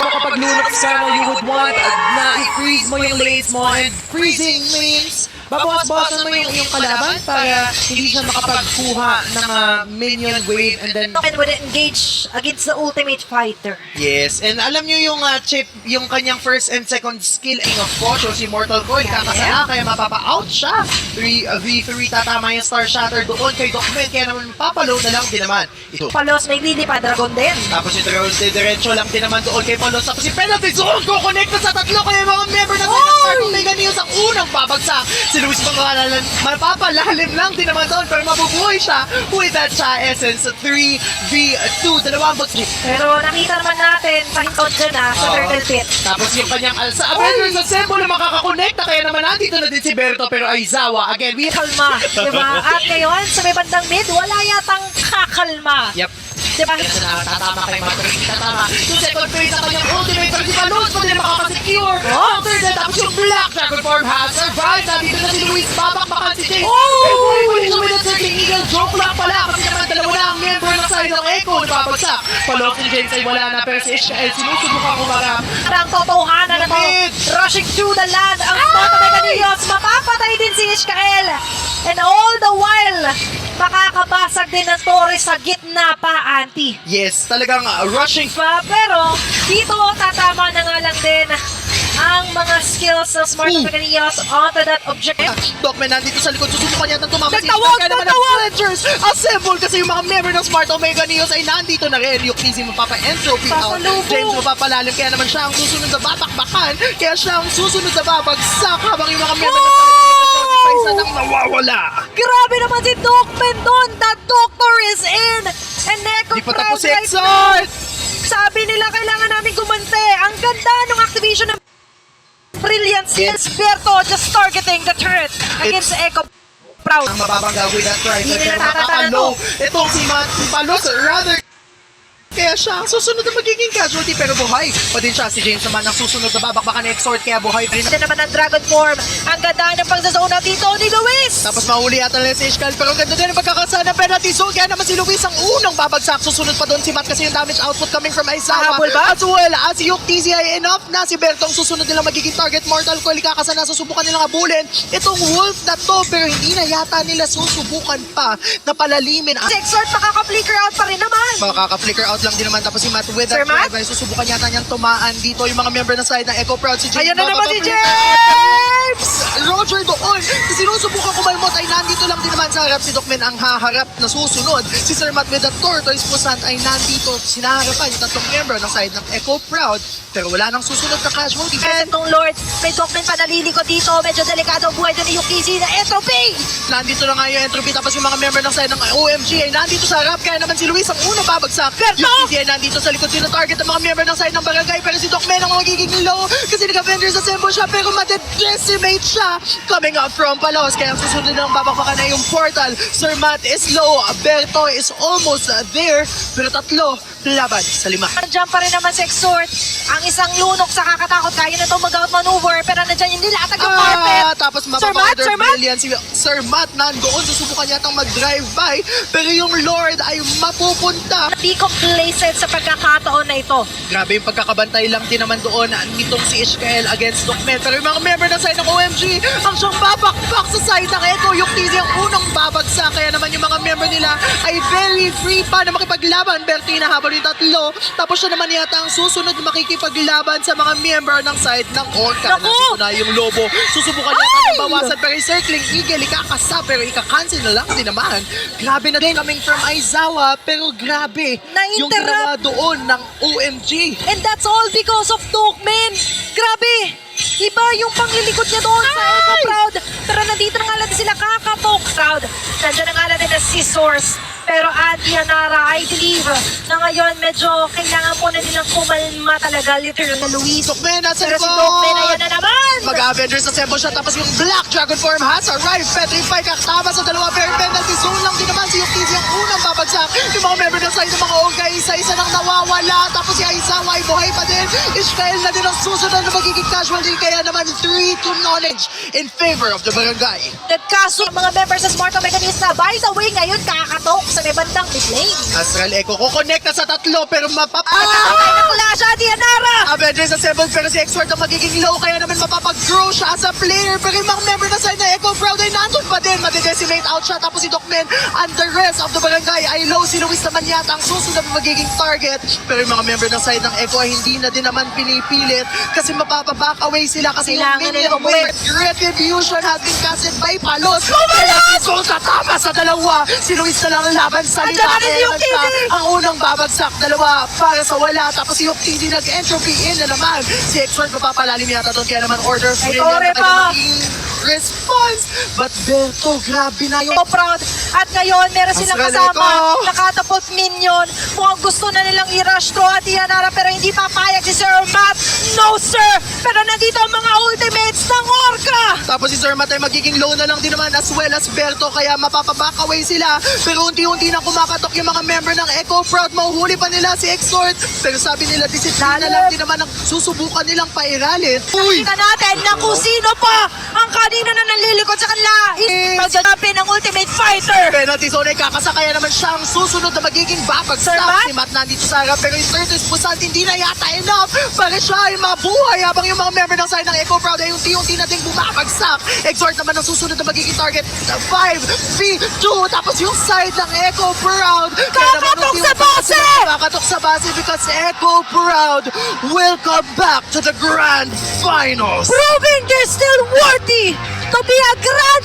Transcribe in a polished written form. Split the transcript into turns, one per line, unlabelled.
mo kapag lunox ka mo, you would want na i-freeze mo yung lanes mo, and freezing means babawas-bawasan mo yung kalaban para hindi siya makapagkuha ng minion wave, and then
And would engage against the ultimate fighter.
Yes, and alam nyo yung chip, yung kanyang first and second skill ay of course, si Mortal Coil, kakasala, kaya mapapa-out siya. 3v3 tatama yung Star Shatter doon kay Docman, kaya naman mapapaload na lang din naman. Ito.
Palos, may lili pa, Dragon din.
Tapos yung Dragon diretso lang din naman doon kay Palos. Tapos si Penalty Zone, kukonect na sa tatlo, kaya yung mga member ng Starting Mega News ang unang babagsak. Si Luis mapapalalim lang din naman doon, pero mabubuhay siya with that Essence 3v2, dalawang bagsak.
Pero nakita naman natin, pahintot dyan sa Turtle Pit.
Tapos yung kanyang Alsa Avengers Assemble na makakakonekta, kaya naman nandito na din si Berto, pero Aizawa, again, we
Kalma, diba? At ngayon, sa may bandang mid, wala yatang kakalma.
Yep.
Diba?
Tatama kayo mga Trinity, tatama. Yung second phase na kanyang ultimate, pero si Palos pa din makakasecure. After that, tapos yung Black Dragon Form has survived. Nandito na si Luis, babakbakan si Jay. Pero siya with a Circling Eagle, joke lang pala. Kasi naman dalawa na ang member ng side ng Echo na babagsak. Palos ni James ay wala na, pero si Ishkael sinusubukan kumarap.
Ang totohanan na to, rushing through the land, ang Sparta Mega Neos, mapapatay din si Ishkael. And all the while, makakabasag din ng Torres sa gitna pa, Auntie.
Yes, talagang rushing.
Pero dito, tatama na nga lang din ang mga skills ng Sparta Mega Neos onto that objective.
Docman nandito sa likod, susubukan niya ng tumama si
Nagtawag!
Ishkael. Kaya naman ang Avengers Assemble kasi yung mga member ng Smart Omega Neos ay nandito na rin. Yung Kizzy mapapa-entropy out.
Pasalubong.
James mapapalalim, kaya naman siya ang susunod na babakbakan. Kaya siya ang susunod na babagsak habang yung mga member ng Side isa nang nawawala.
Grabe naman si Docman doon! That doctor is in! And Neko
Di pa tapos si
right
Exort!
Sabi nila kailangan namin gumante. Ang ganda ng activation ng brilliant skills. Berto just targeting the turret against Echo Proud.
Ang mababangga with that right.
Hindi nila
Pero
tatatanan
makakalo. Itong si Palos, rather kaya siya ang susunod na magiging casualty, pero buhay pa din siya. Si James naman ang susunod na babakbakan ni Exort, kaya buhay pa rin.
Ito naman ang Dragon Form. Ang ganda ng pagsazona dito ni Luis.
Tapos mahuli yata nila si Ishkael, pero ang ganda din ang pagkakasana ng penalty zone, kaya naman si Luis ang unang babagsak. Susunod pa doon si Matt kasi yung damage output coming from Aizawa.
Habol ba?
As well as yung TZ ay enough na si Berto ang susunod nilang magiging target. Mortal Coil kakasana, susubukan nilang abulin itong Wolf na to, pero hindi na yata nila susubukan pa na palalimin.
Si Exort makaka-flicker out pa rin naman.
Makaka-flicker out lang din naman. Tapos si Matt with that
Sir Matt?
drive ay susubukan yata niyang tumaan dito yung mga member ng side ng Echo Proud. Si James
Ayan na naman si
mapapa-flicker
James!
out. Roger doon. Sinusubukan kumalmot ay nandito lang din naman sa harap. Si Docman ang haharap na susunod. Si Sir Matt with the tortoise pusant ay nandito. Sinaharapan yung tatlong member ng side ng Echo Proud. Pero wala nang susunod na casualty.
Kasi itong Lord, may Docman pa nalilikod dito. Medyo delikado ang buhay doon ni Yukizi na entropy.
Nandito na nga yung entropy. Tapos yung mga member ng side ng OMG ay nandito sa harap. Kaya naman si Luis ang unang babagsak. Yung TZ ay nandito sa likod. Sino-target ang mga member ng side ng barangay. Pero si Docman ang magiging low. Kasi nag-Avengers Assemble siya. Pero madedecimate siya. Coming up from Palos. Kaya ang susunod ng babakbakan na yung portal. Sir Matt is low. Berto is almost there. Pero tatlo laban sa 5.
Nandiyan pa rin naman si Exort. Ang isang lunok sa kakatakot. Kaya na itong mag-out maneuver. Pero nandiyan yung nilatag yung carpet.
Tapos
Sir Matt,
mapapa-order
Sir Matt?
brilliant si Sir Matt nandoon. Susubukan yatang mag-drive by. Pero yung Lord ay mapupunta.
Peak of places sa pagkakataon na ito.
Grabe yung pagkakabantay lang din naman doon nitong si Ishkael against Docman. Pero yung mga member ng side ng OMG ang siyang babakbak sa side ng Echo. Yung TZ ang unang babagsak. Kaya naman yung mga member nila ay very free pa na makipaglaban. Bertina habol yung tatlo. Tapos siya naman yata ang susunod na makikipaglaban sa mga member ng side ng Orca.
Naku!
Nandito na yung Lobo. Susubukan yata ng bawasan. Pero yung Circling Eagle ikakasa. Pero ikakancel na lang din naman. Grabe na din coming from Aizawa. Pero grabe yung
Na-interrupt.
ginawa doon ng OMG.
And that's all because of Docman. Grabe! Iba yung panglilikod niya doon sa Echo Proud. Pero nandito na nga lang din sila kakatok. Proud. Nandiyan na nga lang din na si Source. Pero Adianara, I believe na ngayon medyo kailangan po na nilang kumalma talaga, literal na Luis.
Docman nasa
Pero si
likod.
Docman, ayan na naman!
Mag-Avengers Assemble siya. Tapos yung Black Dragon Form has arrived. Petrify kakatama sa dalawa. Pero penalty zone lang din naman si Yukizi ang unang babagsak. Yung mga member ng side ng mga Olga, isa-isa nang nawawala. Tapos si Aizawa ay buhay pa din. Ishkael na din ang susunod na magiging casualty. Kaya naman 3 knowledge in favor of the barangay.
Nagkaso ang mga members sa Smart Mega News na by the way ngayon kakatok sa may bandang mid lane.
Astral Echo, kukonect na sa tatlo pero
Patay
mapapatay.
ng Clash, Dianara!
Avengers assembled pero si X-Sword ang magiging low kaya naman mapapag-grow siya as a player pero yung mga member na side na Echo Proud ay nandun pa din. Madedecimate out siya tapos si Docmen and the rest of the barangay ay low. Si Luis naman yata ang susunod na magiging target pero yung mga member ng side ng Echo ay hindi na din naman pinipilit kasi mapapaback away sila kasi
Kailangan
yung
nila
minion
umuwi.
wave retribution has been casted by Palos. Kaya si Sol tatama sa dalawa. Si Luis na lang ang laban sa
Andiyan na rin
Kaya
yung
naman siya
TD.
ang unang babagsak, dalawa para sa wala. Tapos yung TD nag-entropy in na naman. Si X-Sword mapapalalim yata doon kaya naman order
Ay,
free
Tore pa.
response. But Berto, grabe na yun.
So proud. At ngayon, meron silang
Astral
kasama.
Echo.
Nakatapot minion. Mukhang gusto na nilang i-rush through at Dianara pero hindi papayag si Sir Matt. No, sir! Pero nandito ang mga ultimates ng Orca!
Tapos si Sir Matt ay magiging low na lang din naman as well as Berto kaya mapapaback away sila. Pero unti-unti na kumakatok yung mga member ng Echo Proud. Mahuhuli pa nila si X-Sword. Pero sabi nila disiplina lang din naman ang susubukan nilang pairalin. Uy!
Tingnan natin na kung sino pa ang kanina na nanlilikod sa kanila. Pagdadapin ng ultimate fighter.
Penalty zone ay kakasakaya naman siya ang susunod na magiging babagsak.
Sir Matt?
Si Matt nandito sa harap pero yung 30% hindi na yata enough para siya ay mabuhay habang yung mga member ng side ng Echo Proud ay unti-unti na ding bumabagsak. Exhort naman ang susunod na magiging target. 5v2 tapos yung side ng Echo Proud.
Kakatok sa base!
Kakatok sa base because Echo Proud will come back to the grand finals.
Proving they're still worthy to be a grand